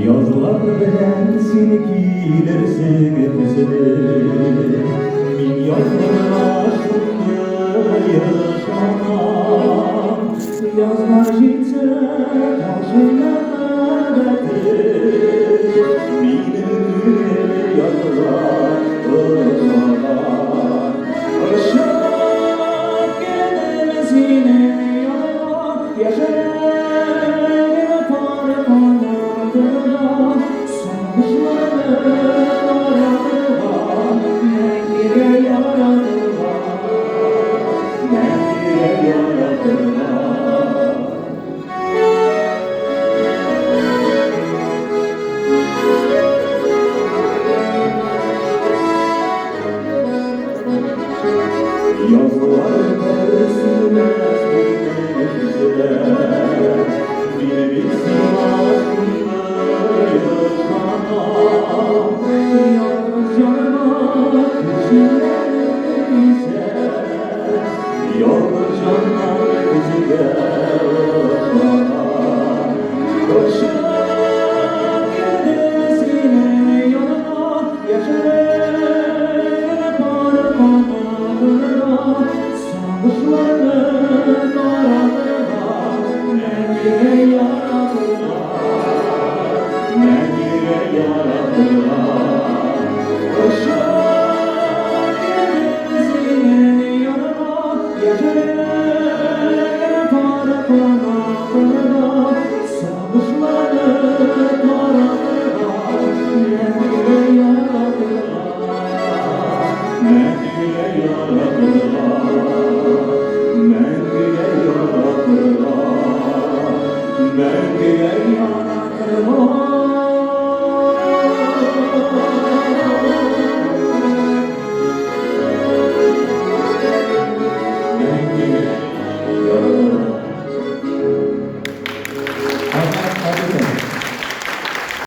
Yazlar bilen seni gidersin güzelim. Min yazların aşkında yaşamam. Yazlar gitse taşınlar getir. Benim yazlar ırmalar. Aşağı gelemez yine yalan. Yaşarım parmağına. Yazlar tersimez bir bilsin aslında yaşamam. Yalnız yanmak içindeyse, yalnız yanmak içinde yaşamam. Başına gelmez yine yanıma, yaşarım parmağına. Sandıkların arasında mendile yaratılar, mendile yaratılar. Aşağı gelmez yine yanıma, yaşarım parmağına. Sandıkların arasında mendile yaratılar, mendile yaratılar.